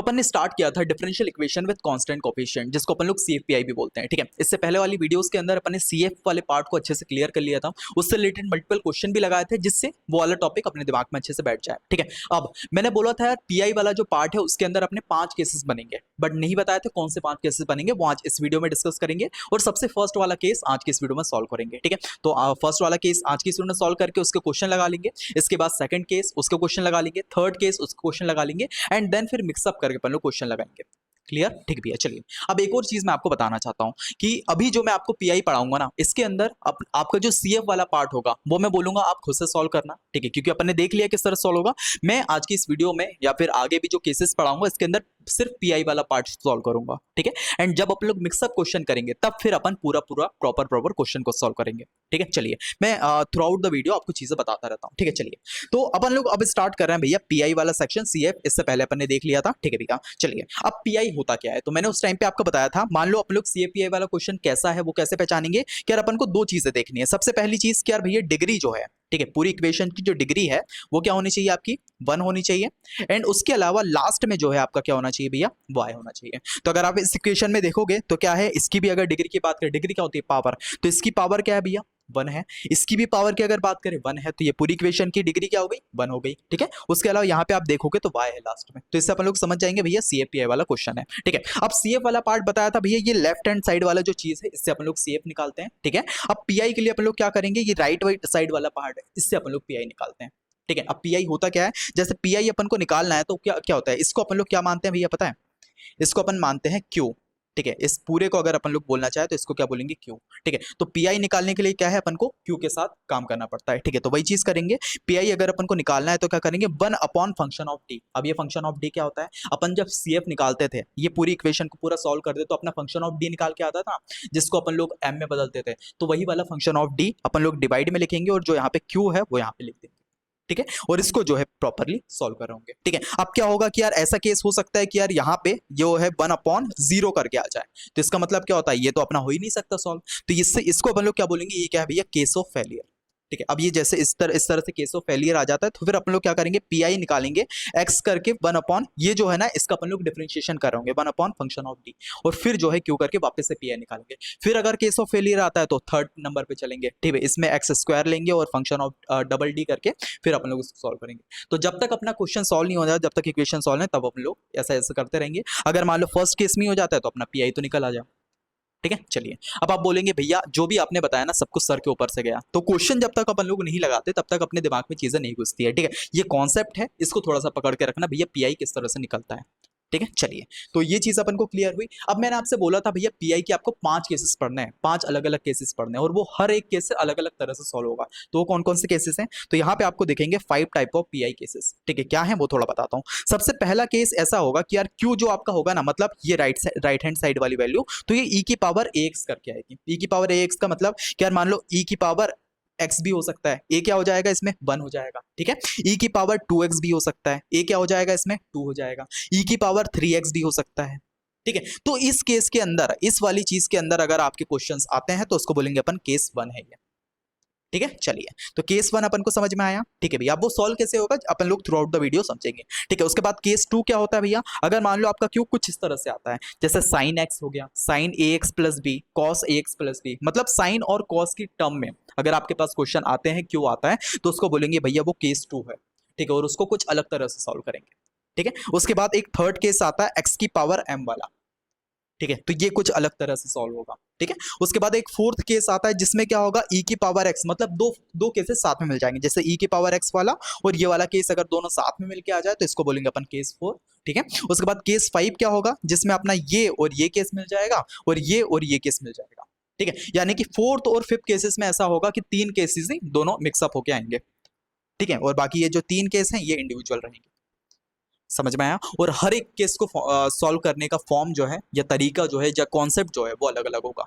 अपन ने स्टार्ट किया था differential equation with constant coefficient, जिसको अपन लोग सीएफपीआई भी बोलते हैं, ठीक है। इससे पहले वाली वीडियोस के अंदर अपन ने सीएफ वाले पार्ट को अच्छे से क्लियर कर लिया था, उससे रिलेटेड मल्टीपल क्वेश्चन भी लगाए थे, जिससे वो वाला टॉपिक अपने दिमाग में अच्छे से बैठ जाए, ठीक है। अब मैंने बोला था यार पीआई वाला जो पार्ट है उसके अंदर अपने 5 केसेस बनेंगे, बट नहीं बताया था कौन से 5 केसेस बनेंगे, वो आज इस वीडियो में डिस्कस करेंगे और सबसे फर्स्ट वाला केस आज के इस वीडियो में सॉल्व करेंगे, ठीक है। तो फर्स्ट वाला केस आज की इस वीडियो में सॉल्व करके उसके क्वेश्चन लगा लेंगे, इसके बाद सेकंड केस उसके क्वेश्चन लगा लेंगे, थर्ड केस उसके क्वेश्चन लगा लेंगे एंड देन फिर मिक्सअप करके अपन लोग क्वेश्चन लगाएंगे। क्लियर? ठीक भी है। चलिए अब एक और चीज मैं आपको बताना चाहता हूं कि अभी जो मैं आपको पीआई पढ़ाऊंगा ना, इसके अंदर आपका जो सीएफ वाला पार्ट होगा वो मैं बोलूंगा आप खुद से सॉल्व करना, ठीक है, क्योंकि अपन ने देख लिया किस तरह सॉल्व होगा। मैं आज की इस वीडियो में या फिर आगे भी जो केसेस पढ़ाऊंगा इसके अंदर सिर्फ पीआई वाला पार्ट सॉल्व करूंगा, ठीक है। एंड जब अपन लोग मिक्सअप क्वेश्चन करेंगे तब फिर अपन पूरा प्रॉपर क्वेश्चन को सॉल्व करेंगे, ठीक है। चलिए मैं थ्रू आउट द वीडियो आपको चीजें बताता रहता हूँ, ठीक है। चलिए तो अपन लोग अब स्टार्ट कर रहे हैं भैया पीआई वाला सेक्शन। सीएफ इससे पहले अपन ने देख लिया था, ठीक है भैया। चलिए अब पीआई होता क्या है, तो मैंने उस टाइम पे आपको बताया था, मान लो अपन लोग सीएफ पीआई वाला क्वेश्चन कैसा है वो कैसे पहचानेंगे कि यार अपन को दो चीजें देखनी है। सबसे पहली चीज कि यार भैया डिग्री जो है, ठीक है, पूरी इक्वेशन की जो डिग्री है वो क्या होनी चाहिए, आपकी 1 होनी चाहिए। एंड उसके अलावा लास्ट में जो है आपका क्या होना चाहिए भैया, y होना चाहिए। तो अगर आप इस इक्वेशन में देखोगे तो क्या है, इसकी भी अगर डिग्री की बात करें, डिग्री क्या होती है, पावर, तो इसकी पावर क्या है भैया 1 है। इसकी भी पावर की अगर बात करें 1 है, तो ये पूरी इक्वेशन की डिग्री क्या हो गई, 1 हो गई, ठीक है। उसके अलावा यहाँ पे आप देखोगे तो y है लास्ट में, तो इससे अपन लोग समझ जाएंगे भैया सीएफ पीआई वाला क्वेश्चन है, ठीक है। अब सीएफ वाला पार्ट बताया था भैया, ये लेफ्ट हैंड साइड वाला जो चीज है इससे अपन लोग सीएफ निकालते हैं, ठीक है। अब पीआई के लिए अपन लोग क्या करेंगे, ये राइट साइड वाला पार्ट है इससे अपन लोग पीआई निकालते हैं, ठीक है। अब पीआई होता क्या है, जैसे पीआई अपन को निकालना है तो क्या क्या होता है, इसको अपन लोग क्या मानते हैं भैया पता है, इसको अपन मानते हैं क्यू, ठीक है। इस पूरे को अगर अपन लोग बोलना चाहे तो इसको क्या बोलेंगे, क्यू, ठीक है। तो पीआई निकालने के लिए क्या है, अपन को क्यू के साथ काम करना पड़ता है, ठीक है। तो वही चीज करेंगे, पीआई अगर अपन को निकालना है तो क्या करेंगे, 1 अपॉन फंक्शन ऑफ डी। अब ये फंक्शन ऑफ डी क्या होता है, अपन जब सीएफ निकालते थे ये पूरी इक्वेशन को पूरा सॉल्व कर दे तो अपना फंक्शन ऑफ डी निकाल के आता था, जिसको अपन लोग एम में बदलते थे, तो वही वाला फंक्शन ऑफ डी अपन लोग डिवाइड में लिखेंगे और जो यहाँ पे क्यू है वो यहाँ पे लिख देंगे, ठीक है। और इसको जो है प्रॉपरली सॉल्व कर रहे होंगे, ठीक है। अब क्या होगा कि यार ऐसा केस हो सकता है कि यार यहाँ पे जो है 1/0 करके आ जाए, तो इसका मतलब क्या होता है, ये तो अपना हो ही नहीं सकता सॉल्व, तो इससे इसको अपन लोग क्या बोलेंगे, ये क्या है भैया, केस ऑफ फेलियर, ठीक है। अब ये जैसे इस तरह से केस ऑफ फेलियर आ जाता है तो फिर अपन लोग क्या करेंगे, पीआई निकालेंगे एक्स करके 1 अपॉन ये जो है ना इसका अपन लोग डिफरेंशिएशन कर रहे होंगे 1 अपॉन फंक्शन ऑफ डी, और फिर जो है क्यू करके वापस से पीआई निकालेंगे। फिर अगर केस ऑफ फेलियर आता है तो थर्ड नंबर पे चलेंगे, ठीक है, इसमें एक्स स्क्वायर लेंगे और फंक्शन ऑफ डबल डी करके फिर अपन लोग उसको सॉल्व करेंगे। तो जब तक अपना क्वेश्चन सॉल्व नहीं हो जाता, जब तक इक्वेशन सॉल्व है, तब अपन लोग ऐसा ऐसा करते रहेंगे। अगर मान लो फर्स्ट केस में हो जाता है तो अपना पीआई तो निकल आ जाए, ठीक है। चलिए अब आप बोलेंगे भैया जो भी आपने बताया ना सब कुछ सर के ऊपर से गया, तो क्वेश्चन जब तक अपन लोग नहीं लगाते तब तक अपने दिमाग में चीजें नहीं घुसती है, ठीक है। ये कॉन्सेप्ट है, इसको थोड़ा सा पकड़ के रखना भैया, पीआई किस तरह से निकलता है, ठीक है। चलिए तो ये चीज अपन को क्लियर हुई। अब मैंने आपसे बोला था भैया पीआई के आपको 5 केसेस पढ़ने हैं, 5 अलग अलग केसेस पढ़ने हैं और वो हर एक केस से अलग अलग तरह से सॉल्व होगा। तो वो कौन कौन से केसेस हैं, तो यहाँ पे आपको दिखेंगे 5 टाइप ऑफ पीआई केसेस, ठीक है। क्या है वो थोड़ा बताता हूँ। सबसे पहला केस ऐसा होगा कि यार क्यू जो आपका होगा ना, मतलब ये राइट हैंड साइड वाली वैल्यू, तो ये ई की पावर एक्स करके आएगी। ई की पावर एक्स का मतलब क्या, मान लो ई की पावर एक्स भी हो सकता है, ए क्या हो जाएगा इसमें 1 हो जाएगा, ठीक है। ई की पावर 2x भी हो सकता है, ए क्या हो जाएगा इसमें 2 हो जाएगा। ई की पावर 3x भी हो सकता है, ठीक है। तो इस केस के अंदर, इस वाली चीज के अंदर अगर आपके क्वेश्चंस आते हैं तो उसको बोलेंगे अपन केस 1 है ये, ठीक है। चलिए तो केस 1 अपन को समझ में आया, ठीक है भैया। अब वो सॉल्व कैसे होगा अपन लोग थ्रू आउट द वीडियो समझेंगे, ठीक है। उसके बाद केस 2 क्या होता है भैया, अगर मान लो आपका क्यू कुछ इस तरह से आता है, जैसे साइन एक्स हो गया, sign A x plus B, cos A x plus B, मतलब साइन और कॉस की टर्म में अगर आपके पास क्वेश्चन आते हैं, क्यू आता है, तो उसको बोलेंगे भैया वो केस 2 है, ठीक है। और उसको कुछ अलग तरह से सॉल्व करेंगे, ठीक है। उसके बाद एक थर्ड केस आता है एक्स की पावर एम वाला, ठीक है, तो ये कुछ अलग तरह से सॉल्व होगा, ठीक है। उसके बाद एक फोर्थ केस आता है जिसमें क्या होगा, ई की पावर एक्स, मतलब दो केसेस साथ में मिल जाएंगे, जैसे ई की पावर एक्स वाला और ये वाला केस अगर दोनों साथ में मिलके आ जाए तो इसको बोलेंगे अपन केस 4, ठीक है। उसके बाद केस 5 क्या होगा, जिसमें अपना ये और ये केस मिल जाएगा और ये केस मिल जाएगा, ठीक है। यानी कि फोर्थ और फिफ्थ केसेस में ऐसा होगा कि 3 केसेस ही दोनों मिक्सअप होके आएंगे, ठीक है। और बाकी ये जो 3 केस हैं ये इंडिविजुअल रहेंगे, समझ में आया। और हर एक केस को सॉल्व करने का फॉर्म जो है या तरीका जो है या कॉन्सेप्ट जो है वो अलग अलग होगा,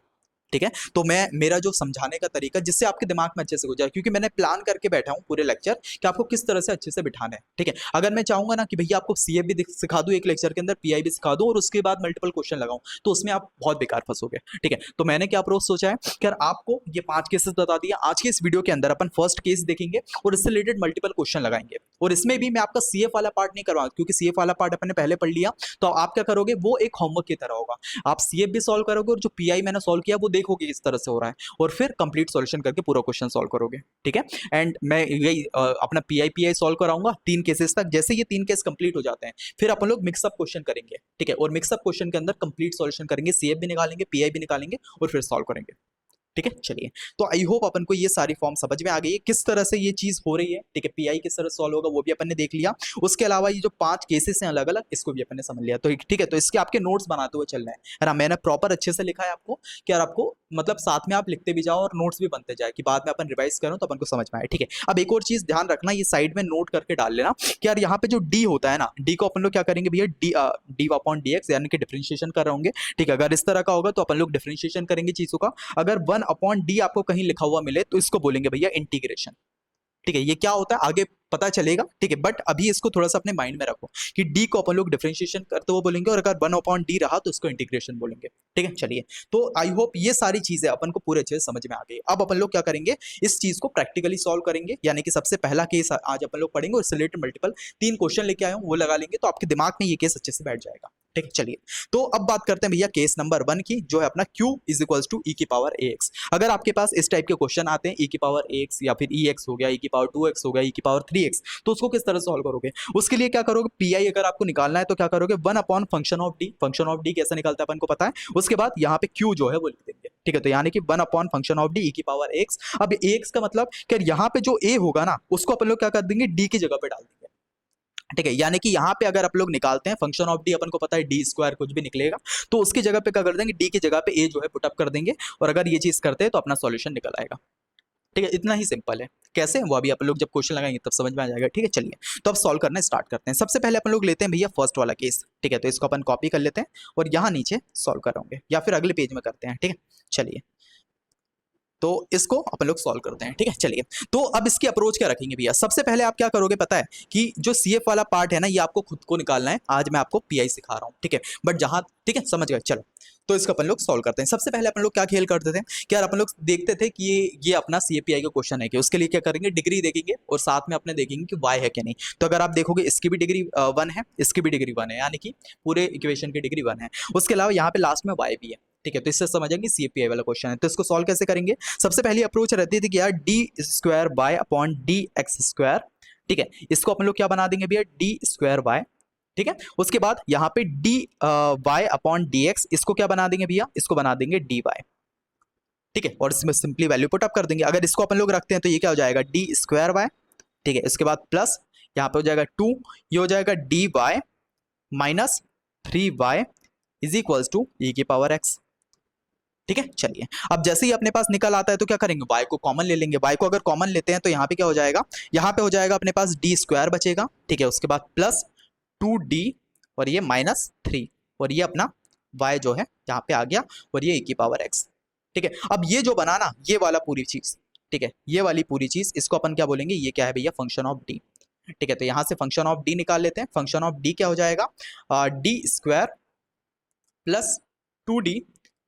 ठीक है। तो मैं मेरा जो समझाने का तरीका जिससे आपके दिमाग में अच्छे से हो जाए, क्योंकि मैंने प्लान करके बैठा हूँ पूरे लेक्चर कि आपको किस तरह से अच्छे से बिठाना है। ठीक है, अगर मैं चाहूंगा ना कि भैया आपको सीएफ भी सिखा दूं एक लेक्चर के अंदर, पीआई भी सिखा दूं और उसके बाद मल्टीपल क्वेश्चन लगाऊं, तो उसमें आप बहुत बेकार फंसोगे। ठीक है, तो मैंने क्या अप्रोच सोचा है कि यार आपको ये 5 केसेस बता दिया। आज के इस वीडियो के अंदर अपन फर्स्ट केस देखेंगे और इससे रिलेटेड मल्टीपल क्वेश्चन लगाएंगे, और इसमें भी मैं आपका सीएफ वाला पार्ट नहीं करवाऊंगा, क्योंकि सीएफ वाला पार्ट अपन ने पहले पढ़ लिया। तो आप क्या करोगे, वो एक होमवर्क की तरह होगा। आप सीएफ भी सॉल्व करोगे और जो पीआई मैंने सॉल्व किया वो देखोगे किस तरह से हो रहा है, और फिर कंप्लीट सॉल्यूशन करके पूरा क्वेश्चन सॉल्व करोगे। ठीक है, एंड मैं यही अपना पीआई सॉल्व कराऊंगा 3 केसेस तक। जैसे ये 3 केस कंप्लीट हो जाते हैं, फिर अपन लोग मिक्सअप क्वेश्चन करेंगे। ठीक है, और मिक्सअप क्वेश्चन के अंदर कंप्लीट सॉल्यूशन करेंगे, सीएफ भी निकालेंगे, पीआई भी निकालेंगे और फिर सॉल्व करेंगे। ठीक है, चलिए। तो आई होप अपन को ये सारी फॉर्म समझ में आ गई है, किस तरह से ये चीज हो रही है। ठीक है, पीआई किस तरह सॉल्व होगा वो भी अपन ने देख लिया। उसके अलावा ये जो 5 केसेस हैं अलग अलग, इसको भी अपन ने समझ लिया। तो ठीक है, तो इसके आपके नोट्स बनाते हुए चलना है यार। मैंने प्रॉपर अच्छे से लिखा है आपको कि यार आपको मतलब साथ में आप लिखते भी जाओ और नोट्स भी बनते जाए, कि बाद में अपन रिवाइज करो तो अपन को समझ में आए। ठीक है, अब एक और चीज ध्यान रखना, ये साइड में नोट करके डाल लेना कि यार यहाँ पे जो डी होता है ना, डी को अपन लोग क्या करेंगे भैया, डी अपॉन डी एक्स, यानी कि डिफरेंशिएशन कर रहे होंगे। ठीक है, अगर इस तरह का होगा तो अपन लोग डिफरेंशिएशन करेंगे चीजों का। अगर 1 अपॉन डी आपको कहीं लिखा हुआ मिले तो इसको बोलेंगे भैया इंटीग्रेशन। ठीक है, ये क्या होता है आगे पता चलेगा। ठीक है, बट अभी इसको थोड़ा सा अपने माइंड में रखो कि डी को अपन लोग डिफरेंशिएशन करते हुए बोलेंगे, और अगर 1 अपॉन डी रहा तो इसको इंटीग्रेशन बोलेंगे। ठीक है, चलिए। तो आई होप ये सारी चीजें अपन को पूरे अच्छे से समझ में आ गई। अब अपन लोग क्या करेंगे, इस चीज को प्रैक्टिकली सॉल्व करेंगे, यानी कि सबसे पहला केस आज अपन लोग पढ़ेंगे और इससे रिलेटेड मल्टीपल 3 क्वेश्चन लेके आए हूं वो लगा लेंगे, तो आपके दिमाग में ये केस अच्छे से बैठ जाएगा। ठीक है, चलिए। तो अब बात करते हैं भैया केस नंबर 1 की, जो है अपना q is equals to E की पावर ax। अगर आपके पास इस टाइप के क्वेश्चन आते हैं e की पावर ax या फिर ex हो गया, e की पावर 2x हो गया, e की पावर 3x, तो उसको किस तरह सॉल्व करोगे। उसके लिए क्या करोगे, पीआई अगर आपको निकालना है तो क्या करोगे, 1 upon function of D. Function of D कैसे निकलता है अपन को पता है। उसके बाद यहाँ पे q जो है वो लिख देंगे। ठीक है, तो यानी कि 1 upon function of D E की पावर x। अब ax का मतलब कि यहाँ पे जो a होगा ना, उसको अपन लोग क्या कर देंगे, d की जगह पे डाल देंगे। ठीक है, यानी कि यहाँ पे अगर आप लोग निकालते हैं फंक्शन ऑफ डी, अपन को पता है डी स्क्वायर कुछ भी निकलेगा, तो उसकी जगह पे क्या कर देंगे, डी की जगह पे ए जो है पुटअप कर देंगे, और अगर ये चीज करते हैं तो अपना सॉल्यूशन निकल आएगा। ठीक है, इतना ही सिंपल है। कैसे, वो अभी अपन लोग जब क्वेश्चन लगाएंगे तब समझ में आ जाएगा। ठीक है, चलिए। तो अब सॉल्व करना स्टार्ट करते हैं। सबसे पहले अपन लोग लेते हैं भैया फर्स्ट वाला केस। ठीक है, तो इसको अपन कॉपी कर लेते हैं और यहाँ नीचे सॉल्व करेंगे, या फिर अगले पेज में करते हैं। ठीक है, चलिए। तो इसको अपन लोग सॉल्व करते हैं। ठीक है, चलिए। तो अब इसकी अप्रोच क्या रखेंगे भैया, सबसे पहले आप क्या करोगे पता है, कि जो सीएफ वाला पार्ट है ना, ये आपको खुद को निकालना है। आज मैं आपको पीआई सिखा रहा हूँ। ठीक है, बट जहां, ठीक है, समझ गए। चलो, तो इसको अपन लोग सॉल्व करते हैं। सबसे पहले अपन लोग क्या खेल करते थे कि यार अपन लोग देखते थे कि ये अपना सीएपीआई का क्वेश्चन है, कि उसके लिए क्या करेंगे, डिग्री देखेंगे और साथ में अपने देखेंगे कि वाई है कि नहीं। तो अगर आप देखोगे इसकी भी डिग्री 1 है, इसकी भी डिग्री 1 है, यानी कि पूरे इक्वेशन की डिग्री 1 है। उसके अलावा यहाँ पे लास्ट में वाई भी है। ठीक है, तो इससे समझेंगे सीएपीआई वाला क्वेश्चन है। तो इसको सॉल्व कैसे करेंगे, सबसे पहली अप्रोच रहती थी कि यार d square y upon d x square. ठीक है, इसको अपन लोग क्या बना देंगे भैया, डी स्क्वायर वाई। ठीक है, उसके बाद यहाँ पे d y upon d x, इसको क्या बना देंगे भैया, इसको बना देंगे डी वाई। ठीक है, और इसमें सिंपली वैल्यू पुट अप कर देंगे। अगर इसको अपन लोग रखते हैं तो ये क्या हो जाएगा, डी स्क्वायर वाई। ठीक है, इसके बाद प्लस यहाँ पे हो जाएगा 2, ये हो जाएगा D Y minus 3y is equals to E की पावर एक्स। ठीक है, चलिए। अब जैसे ही अपने पास निकल आता है तो क्या करेंगे, y को कॉमन ले लेंगे। y को अगर कॉमन लेते हैं तो यहाँ पे क्या हो जाएगा, यहाँ पे हो जाएगा अपने पास डी स्क्वायर बचेगा। ठीक है, उसके बाद प्लस 2d और ये माइनस 3, और ये अपना y जो है यहाँ पे आ गया, और ये e की पावर x। ठीक है, अब ये जो बना ना, ये वाला पूरी चीज, ठीक है, ये वाली पूरी चीज, इसको अपन क्या बोलेंगे, ये क्या है भैया, फंक्शन ऑफ d। ठीक है, तो यहाँ से फंक्शन ऑफ d निकाल लेते हैं। फंक्शन ऑफ d क्या हो जाएगा, D square plus 2d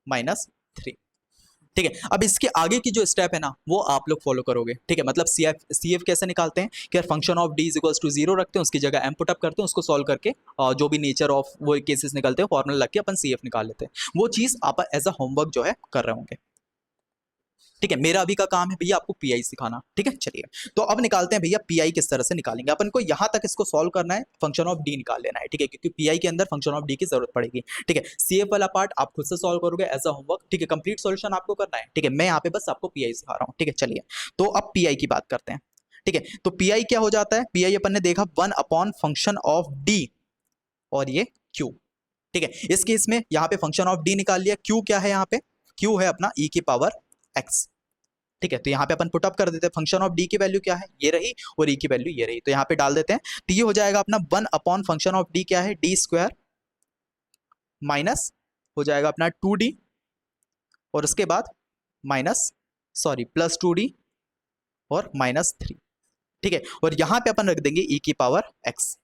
minus 3। ठीक है, अब इसके आगे की जो स्टेप है ना, वो आप लोग फॉलो करोगे। ठीक है, मतलब सी एफ कैसे निकालते हैं कि function of d is equals to 0 रखते हैं, उसकी जगह एम पुटअप करते हैं, उसको सॉल्व करके जो भी नेचर ऑफ वो केसेस निकलते हैं फॉर्मूला लग के अपन सी एफ निकाल लेते हैं। वो चीज आप एज अ होमवर्क जो है कर रहे होंगे। ठीक है, मेरा अभी का काम है भैया आपको पीआई सिखाना। ठीक है, चलिए। तो अब निकालते हैं भैया पीआई किस तरह से निकालेंगे। अपन को यहां तक इसको सॉल्व करना है, फंक्शन ऑफ डी निकाल लेना है। ठीक है, क्योंकि पीआई के अंदर फंक्शन ऑफ डी की जरूरत पड़ेगी। ठीक है, सीएफ वाला पार्ट आप खुद से सॉल्व करोगे एज अ होमवर्क। ठीक है, कंप्लीट सॉल्यूशन आपको करना है। ठीक है, मैं यहाँ पे बस आपको पीआई सिखा रहा हूँ। ठीक है, चलिए। तो अब पीआई की बात करते हैं। ठीक है, तो पीआई क्या हो जाता है, पीआई अपन ने देखा 1 अपॉन फंक्शन ऑफ डी और ये क्यू। ठीक है, इस केस में यहाँ पे फंक्शन ऑफ डी निकाल लिया। क्यू क्या है, यहाँ पे क्यू है अपना ई की पावर एक्स। ठीक है, तो यहाँ पे अपन पुट अप कर देते हैं। फंक्शन ऑफ डी की वैल्यू क्या है, ये रही, और ई की वैल्यू ये रही, तो यहाँ पे डाल देते हैं। तो ये हो जाएगा अपना 1 अपॉन फंक्शन ऑफ डी क्या है, डी स्क्वायर माइनस हो जाएगा अपना 2d और उसके बाद प्लस 2d और -3, ठीक है। और यहाँ पे अपन रख देंगे e की पावर x,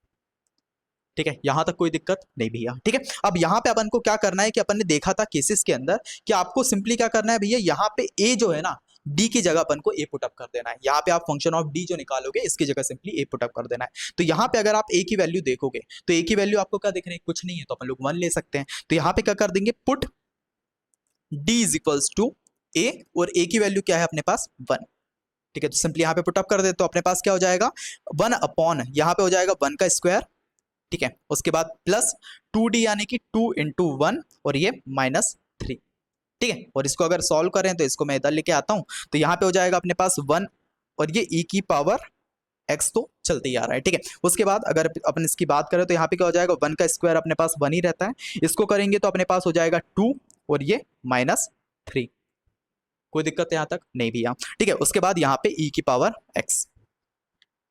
ठीक है। यहां तक कोई दिक्कत नहीं भैया, ठीक है। अब यहाँ पे अपन को क्या करना है कि अपन ने देखा था केसेस के अंदर कि आपको सिंपली क्या करना है भैया, यहाँ पे a जो है ना d की जगह अपन को a पुट अप कर देना है। यहाँ पे आप फंक्शन ऑफ d जो निकालोगे इसकी जगह सिंपली a पुट अप कर देना है। तो यहाँ पे अगर आप a की वैल्यू देखोगे तो a की वैल्यू आपको क्या दिख रही है, कुछ नहीं है, तो अपन लोग 1 ले सकते हैं। तो यहाँ पे क्या कर देंगे, put d is equals to a, और a की वैल्यू क्या है अपने पास 1, ठीक है। तो सिंपली यहाँ पे पुट अप कर दे तो अपने पास क्या हो जाएगा 1 अपॉन, यहाँ पे हो जाएगा 1 का स्क्वायर, ठीक है। उसके बाद प्लस 2d यानी कि 2 इंटू 1 और ये -3, ठीक है। और इसको अगर सॉल्व करें तो इसको मैं इधर लेके आता हूं, तो यहाँ पे हो जाएगा अपने पास 1 और ये e की पावर x तो चलते ही आ रहा है, ठीक है। उसके बाद अगर अपन इसकी बात करें तो यहाँ पे क्या हो जाएगा, 1 का स्क्वायर अपने पास 1 ही रहता है, इसको करेंगे तो अपने पास हो जाएगा 2 और ये -3। कोई दिक्कत यहाँ तक नहीं भी, ठीक है। उसके बाद यहाँ पे e की पावर x,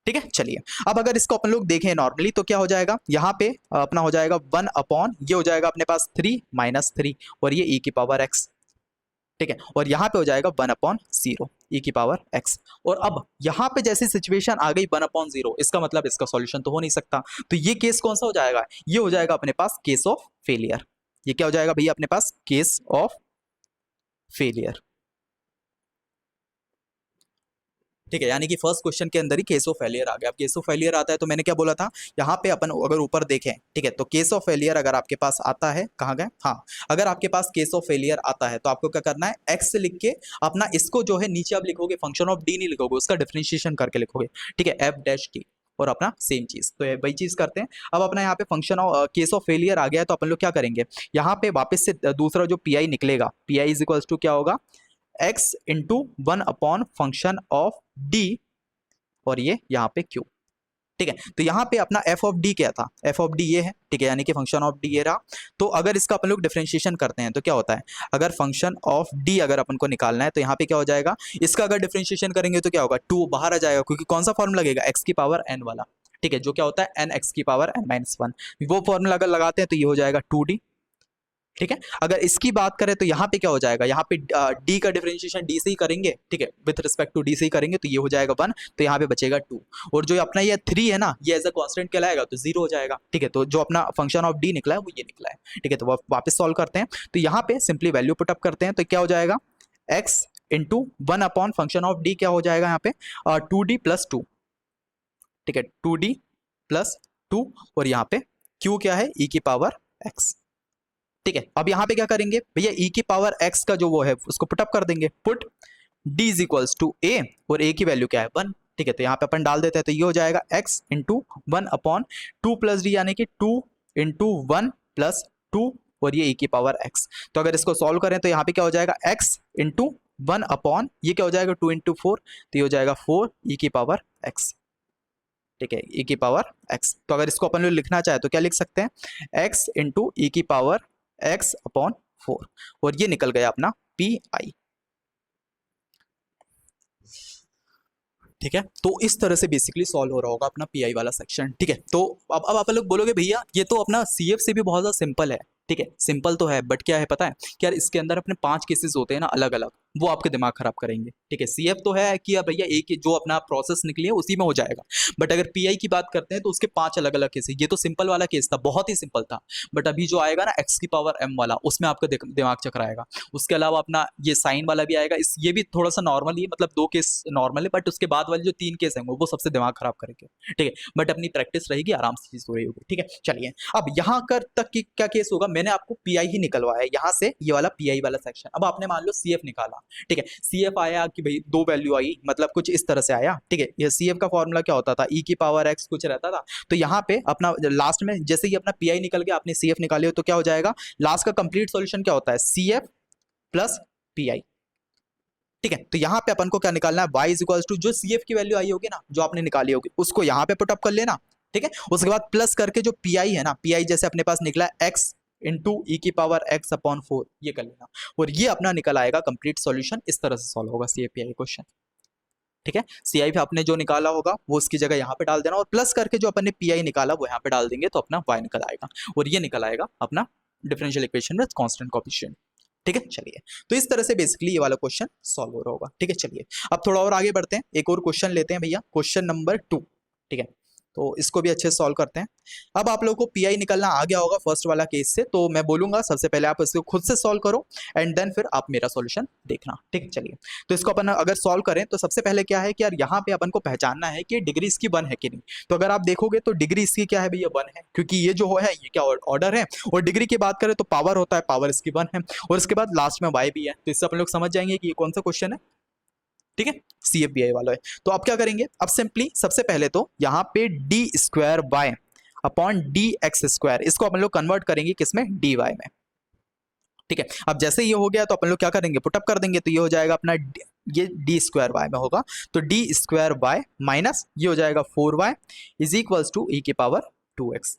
ठीक है। चलिए अब अगर इसको अपन लोग देखें नॉर्मली तो क्या हो जाएगा, यहाँ पे अपना हो जाएगा 1 अपॉन, ये हो जाएगा अपने पास 3 -3 और ये e की पावर x, ठीक है। और यहाँ पे हो जाएगा 1 अपॉन 0 e की पावर x। और अब यहाँ पे जैसी सिचुएशन आ गई 1 अपॉन 0, इसका मतलब इसका सॉल्यूशन तो हो नहीं सकता। तो ये केस कौन सा हो जाएगा, ये हो जाएगा अपने पास केस ऑफ फेलियर। ये क्या हो जाएगा भैया अपने पास, केस ऑफ फेलियर, ठीक है। यानी कि फर्स्ट क्वेश्चन के अंदर ही केस ऑफ फेलियर आ गया। अब केस ऑफ फेलियर आता है तो मैंने क्या बोला था, यहाँ पे अपन अगर ऊपर देखें, ठीक है, तो केस ऑफ फेलियर अगर आपके पास आता है, कहाँ गए, हाँ, अगर आपके पास केस ऑफ फेलियर आता है तो आपको क्या करना है, एक्स लिख के अपना इसको जो है नीचे आप लिखोगे, फंक्शन ऑफ डी नहीं लिखोगे, उसका डिफरेंशिएशन करके लिखोगे, ठीक है, एफ डैश टी, और अपना सेम चीज, तो वही चीज करते हैं। अब अपना यहाँ पे function of case of failure आ गया है तो अपन लोग क्या करेंगे, यहाँ पे वापस से दूसरा जो पी आई निकलेगा, P I is equals to क्या होगा, x into 1 upon function of d और ये यहाँ पे q, ठीक है। तो यहाँ पे अपना f ऑफ d क्या था, f ऑफ d ये है, ठीक है, यानी कि फंक्शन ऑफ d ये रहा। तो अगर इसका अपन लोग डिफरेंशिएशन करते हैं तो क्या होता है, अगर फंक्शन ऑफ d अगर अपन को निकालना है तो यहाँ पे क्या हो जाएगा, इसका अगर डिफरेंशिएशन करेंगे तो क्या होगा, 2 बाहर आ जाएगा, क्योंकि कौन सा फॉर्मूला लगेगा, x की पावर n वाला, ठीक है, जो क्या होता है n x की पावर n-1, वो फॉर्मूला अगर लगाते हैं तो ये हो जाएगा 2d, ठीक है। अगर इसकी बात करें तो यहाँ पे क्या हो जाएगा, यहाँ पे d का डिफरेंशिएशन d से ही करेंगे, ठीक है, विथ रिस्पेक्ट टू d से ही करेंगे, तो ये हो जाएगा 1, तो यहाँ पे बचेगा 2, और जो अपना ये 3 है ना, ये एज अ कांस्टेंट कहलाएगा तो 0 हो जाएगा, ठीक है। तो जो अपना फंक्शन ऑफ d निकला है वो ये निकला है, ठीक है। तो वापस सॉल्व करते हैं, तो यहाँ पे सिंपली वैल्यू पुट अप करते हैं, तो क्या हो जाएगा, x into 1 upon function of d क्या हो जाएगा यहाँ पे 2d प्लस 2, ठीक है, 2d प्लस 2, और यहाँ पे q क्या है, e की पावर x, ठीक है। अब यहाँ पे क्या करेंगे भैया, e की पावर x का जो वो है उसको पुट अप कर देंगे, put d is equals to a, और a की वैल्यू क्या है 1, ठीक है। तो यहाँ पे अपन डाल देते हैं, तो ये हो जाएगा x into 1 upon 2 plus D, यानी कि 2 इंटू 1 प्लस 2 और ये e की पावर x। तो अगर इसको सॉल्व करें तो यहाँ पे क्या हो जाएगा, x इंटू 1 अपॉन ये क्या हो जाएगा 2 इंटू 4, तो ये हो जाएगा 4 e की पावर x, ठीक है, e की पावर x। तो अगर इसको अपन लोग लिखना चाहे तो क्या लिख सकते हैं, x इंटू e की पावर x अपॉन 4, और ये निकल गया अपना पी आई, ठीक है। तो इस तरह से बेसिकली सॉल्व हो रहा होगा अपना पी आई वाला सेक्शन, ठीक है। तो अब आप लोग बोलोगे भैया ये तो अपना सी एफ से भी बहुत ज्यादा सिंपल है, ठीक है, सिंपल तो है, बट क्या है पता है कि यार इसके अंदर अपने 5 केसेस होते हैं ना अलग अलग, वो आपके दिमाग खराब करेंगे, ठीक है। सीएफ तो है कि भैया एक जो अपना प्रोसेस निकली है उसी में हो जाएगा, बट अगर पीआई की बात करते हैं तो उसके 5 अलग अलग केस है। ये तो सिंपल वाला केस था, बहुत ही सिंपल था, बट अभी जो आएगा ना एक्स की पावर एम वाला, उसमें आपका दिमाग चकराएगा। उसके अलावा अपना ये साइन वाला भी आएगा, ये भी थोड़ा सा नॉर्मल ही है, मतलब 2 केस नॉर्मल है, बट उसके बाद वाले जो 3 केस हैं वो सबसे दिमाग खराब करेंगे, ठीक है। बट अपनी प्रैक्टिस रहेगी, आराम से चीज हो रही होगी, ठीक है। चलिए अब यहाँ कर तक की क्या केस होगा, मैंने आपको पीआई ही निकलवाया है यहाँ से, ये वाला पीआई वाला सेक्शन। अब आपने मान लो सीएफ निकाला, ठीक है, सीएफ आया कि भाई 2 वैल्यू आई, मतलब कुछ इस तरह से आया, ठीक है। ये सीएफ का फॉर्मूला क्या होता था, ई की पावर एक्स कुछ रहता था। तो यहाँ पे अपना लास्ट में जैसे ही अपना पीआई निकल गया, आपने सीएफ निकाले हो, तो क्या हो जाएगा, लास्ट का कंप्लीट सॉल्यूशन क्या होता है, सीएफ प्लस पीआई, ठीक है। तो यहाँ पे अपन को क्या निकालना है, y इज इक्वल्स टू जो सीएफ की वैल्यू आई होगी ना, जो आपने निकाली होगी, उसको यहाँ पे पुट अप कर लेना, ठीक है। उसके बाद प्लस करके जो पीआई है ना, पीआई जैसे अपने पास निकला एक्स इंटू ई की पावर एक्स अपॉन 4, ये कर लेना, और ये अपना निकल आएगा कंप्लीट सॉल्यूशन। इस तरह से सॉल्व होगा सीएपीआई क्वेश्चन, ठीक है। सीआई पे आपने जो निकाला होगा वो उसकी जगह यहाँ पे डाल देना, और प्लस करके जो अपन ने पीआई निकाला वो यहाँ पे डाल देंगे, तो अपना वाई निकल आएगा, और ये निकल आएगा अपना differential equation with constant coefficient, ठीक है चलिए, तो इस तरह से बेसिकली ये वाला क्वेश्चन सॉल्व हो रहा होगा। ठीक है चलिए, अब थोड़ा और आगे बढ़ते हैं, एक और क्वेश्चन लेते हैं भैया, क्वेश्चन नंबर 2। ठीक है, तो इसको भी अच्छे से सॉल्व करते हैं। अब आप लोगों को पीआई निकलना आ गया होगा फर्स्ट वाला केस से, तो मैं बोलूंगा सबसे पहले आप इसको खुद से सॉल्व करो एंड देन फिर आप मेरा सॉल्यूशन देखना। ठीक है चलिए, तो इसको अपन अगर सॉल्व करें तो सबसे पहले क्या है कि यार यहाँ पे अपन को पहचानना है कि डिग्री इसकी 1 है कि नहीं। तो अगर आप देखोगे तो डिग्री इसकी क्या है भैया 1 है, क्योंकि ये जो है ये क्या ऑर्डर है, और डिग्री की बात करें तो पावर होता है, पावर इसकी 1 है, और इसके बाद लास्ट में वाई भी है। तो इससे अपन लोग समझ जाएंगे कि ये कौन सा क्वेश्चन है। ठीक है, CFBI वाला है। तो अब क्या करेंगे, अब सिंपली सबसे पहले तो यहाँ पे d square y upon d x square, इसको अपन लोग कन्वर्ट करेंगे किसमें, डी वाई में। ठीक है, अब जैसे ये हो गया तो अपन लोग क्या करेंगे, पुटअप कर देंगे, तो ये हो जाएगा अपना ये डी स्क्वायर वाई में होगा, तो डी स्क्वायर वाई माइनस ये हो जाएगा 4y is equals to E की पावर 2x।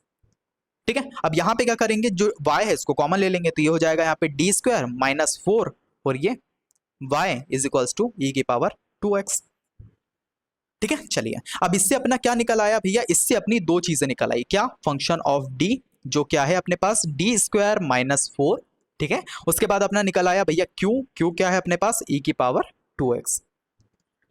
ठीक है, अब यहाँ पे क्या करेंगे, जो y है इसको कॉमन ले लेंगे, तो ये हो जाएगा यहाँ पे डी स्क्वायर माइनस 4 और ये y is equals to E की पावर 2x। ठीक है चलिए, अब इससे अपना क्या निकल आया भैया, इससे अपनी दो चीजें निकल आई, क्या, फंक्शन ऑफ d जो क्या है अपने पास डी स्क्वायर माइनस 4। ठीक है, उसके बाद अपना निकल आया भैया q क्या है अपने पास e की पावर 2x।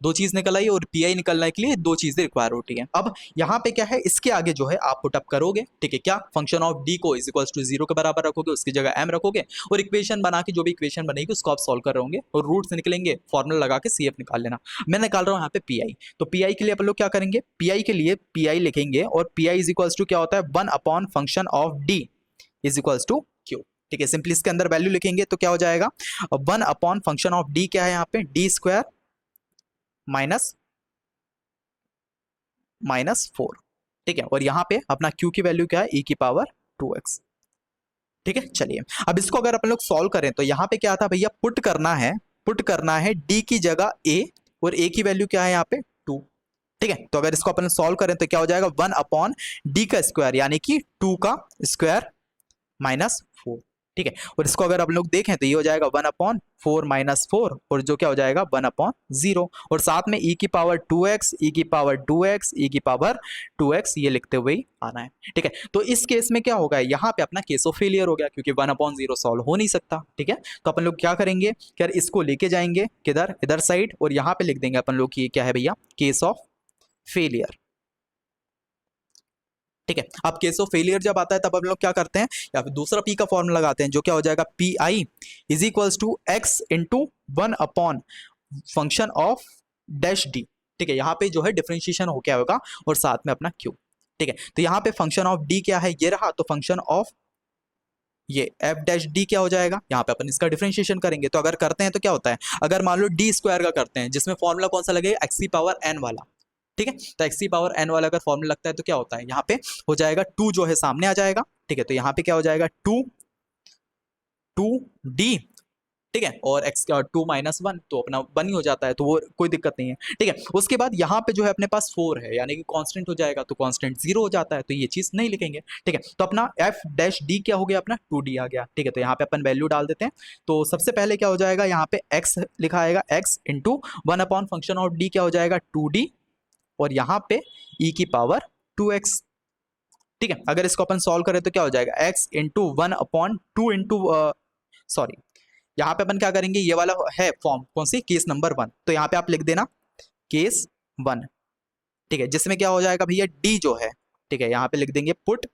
दो चीज निकल आई, और पीआई निकलने के लिए दो चीजें रिक्वायर होती हैं। अब यहाँ पे क्या है, इसके आगे जो है आप पुटअप करोगे। ठीक है, क्या, फंक्शन ऑफ डी को इज इक्वल्स टू 0 के बराबर रखोगे, उसकी जगह m रखोगे, और इक्वेशन बना के जो भी इक्वेशन बनेगी उसको आप सॉल्व कर रहे होंगे, और रूट्स निकलेंगे, फॉर्मूला लगा के CF निकाल लेना। मैं निकाल रहा हूँ यहाँ पे पीआई, तो पीआई के लिए अपन लोग क्या करेंगे, पीआई के लिए पीआई लिखेंगे, और पीआई इज इक्वल्स टू क्या होता है, 1 upon function of d is equals to q. ठीक है, सिंपली इसके अंदर वैल्यू लिखेंगे तो क्या हो जाएगा, 1 अपॉन फंक्शन ऑफ डी क्या है यहाँ पे, डी स्क्वायर माइनस 4। ठीक है, और यहाँ पे अपना q की वैल्यू क्या है, e की पावर 2x। ठीक है चलिए, अब इसको अगर अपन लोग सॉल्व करें तो यहाँ पे क्या था भैया, पुट करना है d की जगह a, और a की वैल्यू क्या है यहाँ पे 2। ठीक है, तो अगर इसको अपन सॉल्व करें तो क्या हो जाएगा, 1 अपॉन डी का स्क्वायर यानी कि 2 का स्क्वायर माइनस 4। ठीक है, और इसको अगर आप लोग देखें तो ये हो जाएगा 1 अपॉन 4 माइनस 4, और जो क्या हो जाएगा 1 अपॉन 0, और साथ में e की पावर 2x, e की पावर 2x, e की पावर 2x ये लिखते हुए ही आना है। ठीक है, तो इस केस में क्या होगा, यहाँ पे अपना केस ऑफ फेलियर हो गया, क्योंकि 1 अपॉन 0 सॉल्व हो नहीं सकता। ठीक है, तो अपन लोग क्या करेंगे, क्या इसको लेके जाएंगे किधर, इधर साइड, और यहाँ पे लिख देंगे अपन लोग कि क्या है भैया, केस ऑफ फेलियर। ठीक है, अब केस ऑफ फेलियर जब आता है तब हम लोग क्या करते हैं, या फिर दूसरा पी का फॉर्मूला लगाते हैं, जो क्या हो जाएगा, P I is equals to x into 1 upon function of dash d. ठीक है, यहाँ पे जो है डिफरेंशिएशन हो क्या होगा, और साथ में अपना क्यू। ठीक है, तो यहाँ पे फंक्शन ऑफ डी क्या है, ये रहा, तो फंक्शन ऑफ ये एफ डैश डी क्या हो जाएगा, यहाँ पे अपन इसका डिफरेंशिएशन करेंगे। तो अगर करते हैं तो क्या होता है, अगर मान लो डी स्क्वायर का करते हैं, जिसमें फॉर्मूला कौन सा लगेगा, एक्स की पावर एन वाला। ठीक है, तो एक्स की पावर एन वाला अगर फॉर्मूला लगता है तो क्या होता है, यहाँ पे हो जाएगा 2 जो है सामने आ जाएगा। ठीक है, तो यहाँ पे क्या हो जाएगा 2 डी। ठीक है, और एक्स का 2 माइनस 1 तो अपना 1 ही हो जाता है, तो वो कोई दिक्कत नहीं है। ठीक है, उसके बाद यहाँ पे जो है अपने पास 4 है, यानी कि कांस्टेंट हो जाएगा, तो कांस्टेंट 0 हो जाता है, तो ये चीज नहीं लिखेंगे। ठीक है, तो अपना एफ डैश डी क्या हो गया, अपना 2d आ गया। ठीक है, तो यहाँ पे अपन वैल्यू डाल देते हैं, तो सबसे पहले क्या हो जाएगा, यहाँ पे x लिखा आएगा, x into 1 upon function of d क्या हो जाएगा 2d, और यहाँ पे e की पावर 2x। ठीक है, अगर इसको अपन सॉल्व करें तो क्या हो जाएगा, x into 1 upon 2 into sorry, यहाँ पे अपन क्या करेंगे, ये वाला है फॉर्म कौन सी, केस नंबर 1, तो यहाँ पे आप लिख देना केस 1। ठीक है, जिसमें क्या हो जाएगा भैया, d जो है, ठीक है, यहाँ पे लिख देंगे put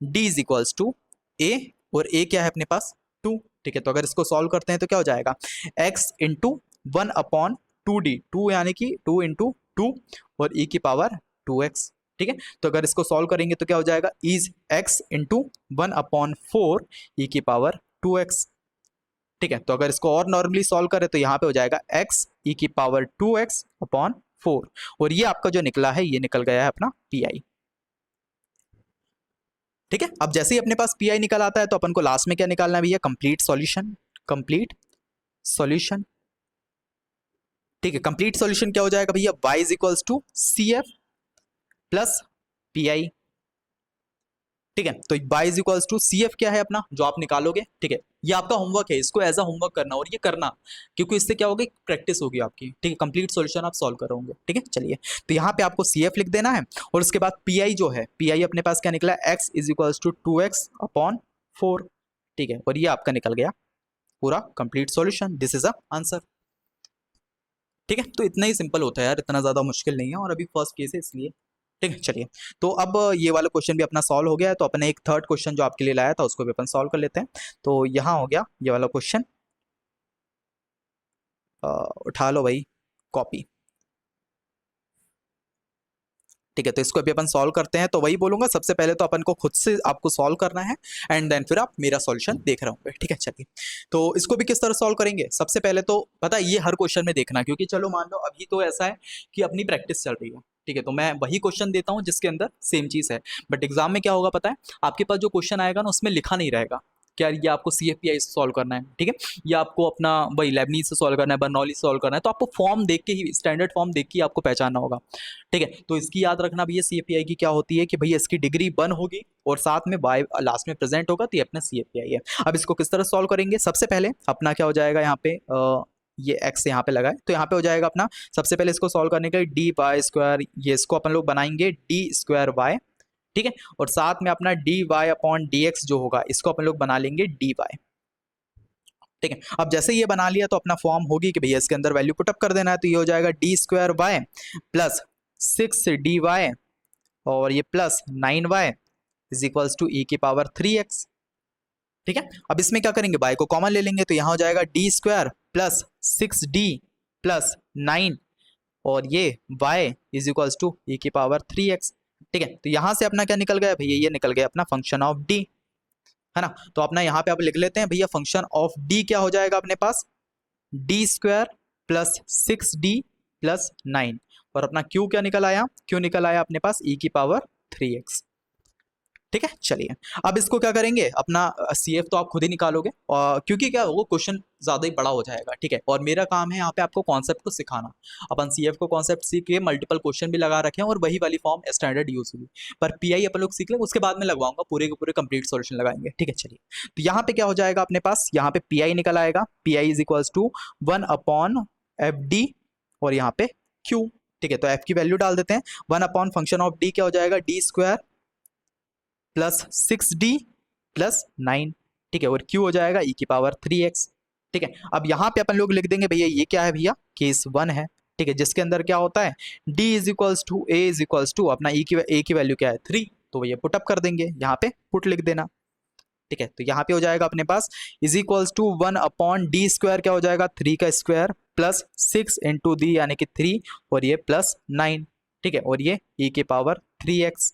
d is equals to a, और a क्या है अपने पास 2। ठीक है, तो अगर इसको सॉल्व करते हैं तो क्या हो जाएगा, x इंटू 1 अपॉन 2d, 2 यानी कि 2 इंटू 2, और e की पावर 2x। ठीक है, तो अगर इसको सॉल्व करेंगे तो क्या हो जाएगा, is x into 1 upon 4 e की पावर 2x। ठीक है, तो अगर इसको और नॉर्मली सॉल्व करें तो यहाँ पे हो जाएगा x e की पावर 2x अपॉन 4, और ये आपका जो निकला है ये निकल गया है अपना पीआई। ठीक है, अब जैसे ही अपने पास पीआई निकल आता है तो अपन को लास्ट में क्या निकालना है भैया, कंप्लीट सॉल्यूशन। ठीक है, कंप्लीट सॉल्यूशन क्या हो जाएगा भैया, y is equals to C F plus P I. ठीक है, तो y is equals to C F क्या है अपना, जो आप निकालोगे। ठीक है, ये आपका होमवर्क है, इसको एज अ होमवर्क करना, और ये करना, क्योंकि इससे क्या होगी, प्रैक्टिस होगी आपकी। ठीक है, कंप्लीट सॉल्यूशन आप सॉल्व करोगे। ठीक है चलिए, तो यहाँ पे आपको सी एफ लिख देना है, और उसके बाद पी आई जो है, पी आई अपने पास क्या निकला, x is equals to 2x upon 4। ठीक है, और ये आपका निकल गया पूरा complete solution, this is a answer. ठीक है, तो इतना ही सिंपल होता है यार, इतना ज़्यादा मुश्किल नहीं है, और अभी फर्स्ट केस है इसलिए। ठीक है, चलिए। तो अब ये वाला क्वेश्चन भी अपना सॉल्व हो गया है, तो अपने एक थर्ड क्वेश्चन जो आपके लिए लाया था उसको भी अपन सॉल्व कर लेते हैं। तो यहाँ हो गया ये वाला क्वेश्चन, उठा लो भाई कॉपी। ठीक है, तो इसको अभी अपन सॉल्व करते हैं। तो वही बोलूंगा, सबसे पहले तो अपन को खुद से आपको सॉल्व करना है, एंड देन फिर आप मेरा सॉल्यूशन देख रहे होंगे। ठीक है, चलिए। तो इसको भी किस तरह सॉल्व करेंगे, सबसे पहले तो पता है ये हर क्वेश्चन में देखना, क्योंकि चलो मान लो अभी तो ऐसा है कि अपनी प्रैक्टिस चल रही है। ठीक है, तो मैं वही क्वेश्चन देता हूँ जिसके अंदर सेम चीज़ है, बट एग्जाम में क्या होगा पता है, आपके पास जो क्वेश्चन आएगा ना उसमें लिखा नहीं रहेगा क्या ये आपको CFPI से सॉल्व करना है। ठीक है, या आपको अपना वही लेबनीज से सॉल्व करना है, बर्नौली से सॉल्व करना है, तो आपको फॉर्म देख के ही, स्टैंडर्ड फॉर्म देख के ही आपको पहचानना होगा। ठीक है, तो इसकी याद रखना भैया CFPI की क्या होती है कि भैया इसकी डिग्री 1 होगी और साथ में बाय लास्ट में प्रेजेंट होगा, तो ये अपना CFPI है। अब इसको किस तरह सॉल्व करेंगे, सबसे पहले अपना क्या हो जाएगा यहाँ पे, ये x यहाँ पे लगाए, तो यहाँ पे हो जाएगा अपना, सबसे पहले इसको सॉल्व करने के लिए डी वाई स्क्वायर, ये इसको अपन लोग बनाएंगे डी स्क्वायर वाई। ठीक है, और साथ में अपना d y upon d x जो होगा इसको अपन लोग बना लेंगे डी वाई। ठीक है, अब जैसे ये बना लिया तो अपना फॉर्म होगी कि भैया इसके अंदर वैल्यू पुटअप कर देना है, तो ये हो जाएगा D square Y plus 6dy और ये plus 9y is equals to E की पावर 3x। ठीक है, अब इसमें क्या करेंगे, y को कॉमन ले लेंगे, तो यहाँ हो जाएगा D square plus 6d plus 9 और ये y is equals to E की पावर 3x। ठीक है, तो यहाँ से अपना क्या निकल गया भैया, ये निकल गया अपना फंक्शन ऑफ d, है ना। तो अपना यहाँ पे आप लिख लेते हैं भैया, फंक्शन ऑफ d क्या हो जाएगा अपने पास, D square plus 6d plus 9, और अपना q क्या निकल आया, q निकल आया अपने पास e की पावर 3x। ठीक है, चलिए। अब इसको क्या करेंगे, अपना CF तो आप खुद ही निकालोगे, और क्योंकि क्या वो क्वेश्चन ज़्यादा ही बड़ा हो जाएगा। ठीक है, और मेरा काम है यहाँ पे आपको कॉन्सेप्ट को सिखाना। अपन CF को कॉन्सेप्ट सीख के मल्टीपल क्वेश्चन भी लगा रखे हैं, और वही वाली फॉर्म स्टैंडर्ड यूज होगी, पर PI अपन लोग सीख लें, उसके बाद में लगवाऊंगा, पूरे के पूरे कंप्लीट सॉल्यूशन लगाएंगे। ठीक है, चलिए। तो यहाँ पे क्या हो जाएगा अपने पास, यहाँ पे PI निकल आएगा, PI is equals to 1/FD और यहाँ पे Q। ठीक है, तो F की वैल्यू डाल देते हैं, 1 फंक्शन ऑफ D क्या हो जाएगा, D square plus 6d plus 9। ठीक है, और q हो जाएगा e की पावर 3x। ठीक है, अब यहाँ पे अपन लोग लिख देंगे भैया ये क्या है भैया, केस 1 है। ठीक है, जिसके अंदर क्या होता है, d is equals to a is equals to अपना a की वैल्यू क्या है 3, तो ये पुट अप कर देंगे, यहाँ पे पुट लिख देना। ठीक है, तो यहाँ पे हो जाएगा अपने पास is equals to 1/d square क्या हो जाएगा, 3 का स्क्वायर प्लस 6 इंटू दी यानी कि 3 और ये प्लस 9। ठीक है, और ये e की पावर 3x।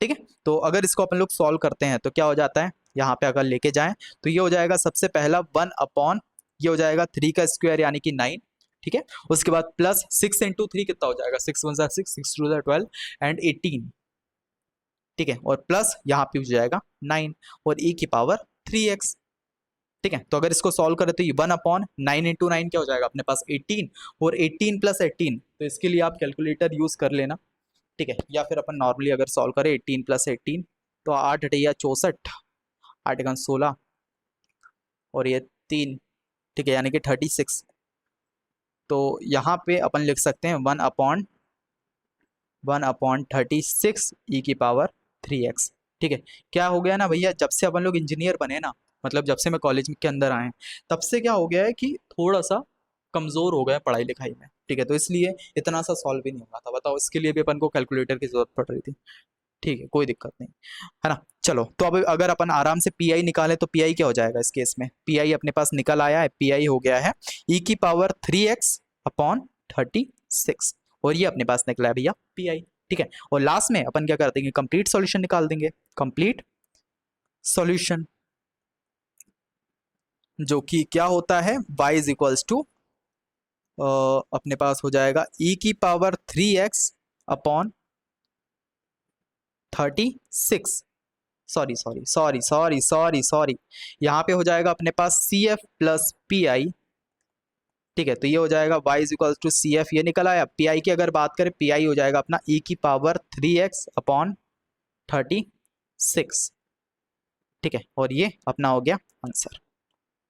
ठीक है, तो अगर इसको अपन लोग सॉल्व करते हैं तो क्या हो जाता है, यहाँ पे अगर लेके जाएं तो ये हो जाएगा सबसे पहला 1 ये हो जाएगा 3 का स्क्वायर यानी कि 9। ठीक है, उसके बाद प्लस 6 इंटू 3 कितना हो जाएगा, 6 1 6 6 2 12 एंड 18। ठीक है, और प्लस यहाँ पे हो जाएगा 9 और e की पावर 3x। ठीक है, तो अगर इसको सॉल्व करें तो ये 1/9 इंटू 9 क्या हो जाएगा अपने पास 18, और 18 प्लस 18, तो इसके लिए आप कैलकुलेटर यूज कर लेना। ठीक है, या फिर अपन नॉर्मली अगर सॉल्व करें 18 प्लस 18 तो 8 अठैया 64, 8 का 16 और ये 3। ठीक है, यानी कि 36। तो यहाँ पे अपन लिख सकते हैं 1/36 ई की पावर 3x। ठीक है, क्या हो गया ना भैया, जब से अपन लोग इंजीनियर बने ना, मतलब जब से मैं कॉलेज के अंदर आए, तब से क्या हो गया है कि थोड़ा सा कमज़ोर हो गया पढ़ाई लिखाई में। ठीक है, तो इसलिए इतना सा सॉल्व भी नहीं होगा था, बताओ, इसके लिए भी अपन को कैलकुलेटर की जरूरत पड़ रही थी। ठीक है, कोई दिक्कत नहीं, है ना। चलो, तो अब अगर अपन आराम से PI निकालें तो PI क्या हो जाएगा इस केस में, PI अपने पास निकल आया है, PI हो गया है e की पावर 3x अपॉन 36, और ये अपने पास निकला है भैया PI। ठीक है, और लास्ट में अपन क्या कर देंगे, कंप्लीट सॉल्यूशन निकाल देंगे, कंप्लीट सॉल्यूशन जो कि क्या होता है, y इज इक्वल्स टू अपने पास हो जाएगा e की पावर 3x अपॉन 36, सॉरी, यहाँ पे हो जाएगा अपने पास CF प्लस PI। ठीक है, तो ये हो जाएगा y is equal to CF, ये निकल आया। PI की अगर बात करें, PI हो जाएगा अपना e की पावर 3x अपॉन 36। ठीक है, और ये अपना हो गया आंसर।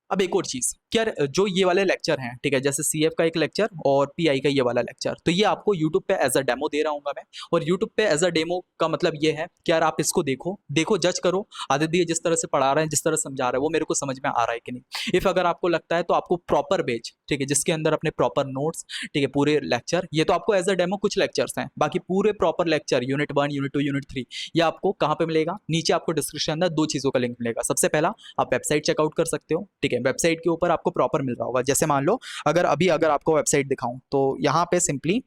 अब एक और चीज़ क्या, जो ये वाले लेक्चर हैं, ठीक है, जैसे सीएफ का एक लेक्चर और पीआई का ये वाला लेक्चर, तो ये आपको यूट्यूब पे एज अ डेमो दे रहा हूँ मैं। और यूट्यूब पे एज अ डेमो का मतलब ये है कि यार आप इसको देखो जज करो, आदित्य ये जिस तरह से पढ़ा रहे हैं, जिस तरह से समझा रहे हैं, वो मेरे को समझ में आ रहा है कि नहीं। इफ अगर आपको लगता है तो आपको प्रॉपर बैच, ठीक है, जिसके अंदर अपने प्रॉपर नोट्स, ठीक है, पूरे लेक्चर, ये तो आपको एज अ डेमो कुछ लेक्चर्स हैं, बाकी पूरे proper lecture unit 1, unit 2, unit 3, ये आपको कहाँ पे मिलेगा? नीचे आपको डिस्क्रिप्शन अंदर दो चीज़ों का लिंक मिलेगा। सबसे पहला, आप वेबसाइट चेकआउट कर सकते हो, ठीक है, वेबसाइट के ऊपर आपको प्रॉपर मिल रहा होगा। जैसे मान लो अगर आपको वेबसाइट दिखाऊं तो यहाँ पे सिंपली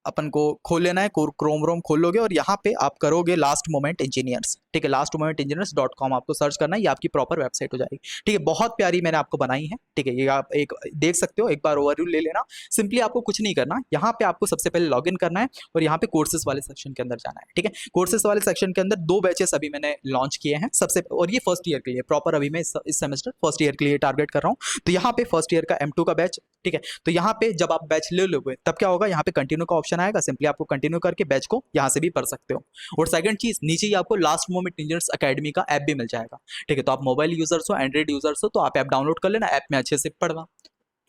अपन को खोल लेना है, क्रोम रोम खोल लोगे और यहाँ पे आप करोगे लास्ट मोमेंट इंजीनियर्स, ठीक है, lastmomentengineers.com आपको सर्च करना है, ये आपकी प्रॉपर वेबसाइट हो जाएगी, ठीक है। बहुत प्यारी मैंने आपको बनाई है, ठीक है, ये आप एक देख सकते हो, एक बार ओवरव्यू ले लेना। सिंपली आपको कुछ नहीं करना, यहाँ पे आपको सबसे पहले लॉग इन करना है और यहाँ पे कोर्सेज वाले सेक्शन के अंदर जाना है, ठीक है। कोर्सेज वाले सेक्शन के अंदर 2 बैचेस अभी मैंने लॉन्च किए हैं सबसे, और ये फर्स्ट ईयर के लिए प्रॉपर, अभी मैं इस सेमेस्टर फर्स्ट ईयर के लिए टारगेट कर रहा हूँ। तो यहाँ पे फर्स्ट ईयर का M2 का बैच, ठीक है, तो यहाँ पे जब आप बैच ले लोगे तब क्या होगा, यहाँ पे कंटिन्यू का ऑप्शन आएगा, सिंपली आपको कंटिन्यू करके बैच को यहाँ से भी पढ़ सकते हो। और सेकंड चीज, नीचे ही आपको लास्ट मोमेंट इंजीनियर्स एकेडमी का ऐप भी मिल जाएगा, ठीक है। तो आप मोबाइल यूजर्स हो, एंड्रॉइड यूजर्स हो, तो आप ऐप डाउनलोड कर लेना, ऐप में अच्छे से पढ़ना,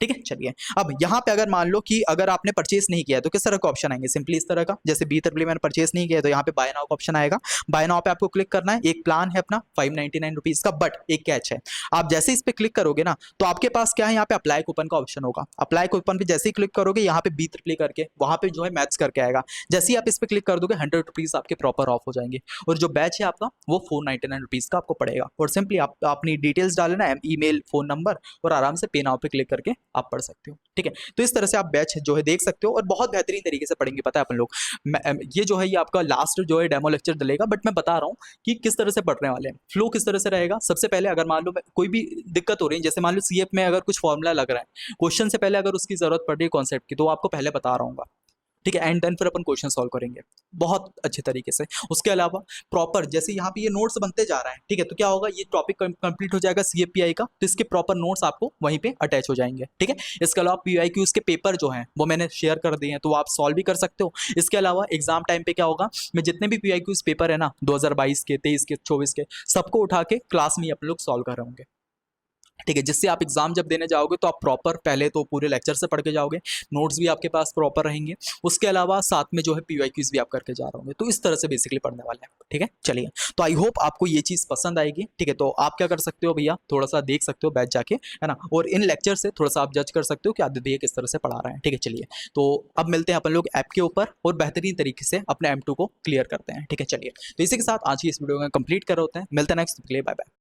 ठीक है। चलिए, अब यहाँ पे अगर मान लो कि अगर आपने परचेस नहीं किया है तो किस तरह का ऑप्शन आएंगे, सिंपली इस तरह का, जैसे B3 मैंने परचेस नहीं किया है तो यहाँ पे बाय नाउ का ऑप्शन आएगा। बाय नाउ पे आपको क्लिक करना है। एक प्लान है अपना 599 रुपीज का, बट एक कैच है, आप जैसे इस पे क्लिक करोगे ना तो आपके पास क्या है, यहाँ पे अप्लाई कूपन का ऑप्शन होगा। अप्लाई कूपन पे जैसे ही क्लिक करोगे, यहाँ पे B3 करके वहाँ पे जो है मैथ्स करके आएगा। जैसे ही आप इस पे क्लिक कर दोगे 100 रुपीज आपके प्रॉपर ऑफ हो जाएंगे, और जो बैच है आपका वो 499 रुपीज का आपको पड़ेगा। और सिंपली आप अपनी डिटेल्स डालना, ईमेल, फोन नंबर, और आराम से पे नाउ पे क्लिक करके आप पढ़ सकते हो, ठीक है। तो इस तरह से आप बैच जो है देख सकते हो, और बहुत बेहतरीन तरीके से पढ़ेंगे, पता है अपन लोग। ये जो है, ये आपका लास्ट जो है डेमो लेक्चर डलेगा, बट मैं बता रहा हूँ कि किस तरह से पढ़ने वाले हैं, फ्लो किस तरह से रहेगा। सबसे पहले अगर मान लो कोई भी दिक्कत हो रही है, जैसे मान लो सीएफ में अगर कुछ फॉर्मूला लग रहा है, क्वेश्चन से पहले अगर उसकी जरूरत पड़ रही है कॉन्सेप्ट की, तो आपको पहले बता रहा हूँ, ठीक है, एंड देन फिर अपन क्वेश्चन सॉल्व करेंगे बहुत अच्छे तरीके से। उसके अलावा प्रॉपर जैसे यहाँ पे ये नोट्स बनते जा रहे हैं, ठीक है, तो क्या होगा, ये टॉपिक कंप्लीट हो जाएगा CFPI का, तो इसके प्रॉपर नोट्स आपको वहीं पे अटैच हो जाएंगे, ठीक है। इसके अलावा PYQs के पेपर जो हैं वो मैंने शेयर कर दिए हैं, तो आप सॉल्व भी कर सकते हो। इसके अलावा एग्जाम टाइम पे क्या होगा, मैं जितने भी PYQs पेपर है ना 2022 के, 23 के, 24 के, सबको उठा के क्लास में अपन लोग सॉल्व कर रहे होंगे, ठीक है, जिससे आप एग्जाम जब देने जाओगे तो आप प्रॉपर पहले तो पूरे लेक्चर से पढ़ के जाओगे, नोट्स भी आपके पास प्रॉपर रहेंगे, उसके अलावा साथ में जो है PYQs भी आप करके जा रहे होंगे। तो इस तरह से बेसिकली पढ़ने वाले हैं, ठीक है। चलिए, तो आई होप आपको ये चीज़ पसंद आएगी, ठीक है। तो आप क्या कर सकते हो भैया, थोड़ा सा देख सकते हो बैच जाके, है ना, और इन लेक्चर से थोड़ा सा आप जज कर सकते हो कि आदित्य भैया किस तरह से पढ़ा रहे हैं, ठीक है। चलिए, तो अब मिलते हैं अपन लोग ऐप के ऊपर और बेहतरीन तरीके से अपने M2 को क्लियर करते हैं, ठीक है। चलिए, तो इसी के साथ आज की इस वीडियो में कंप्लीट कर होते हैं, मिलते हैं नेक्स्ट के लिए, बाय बाय।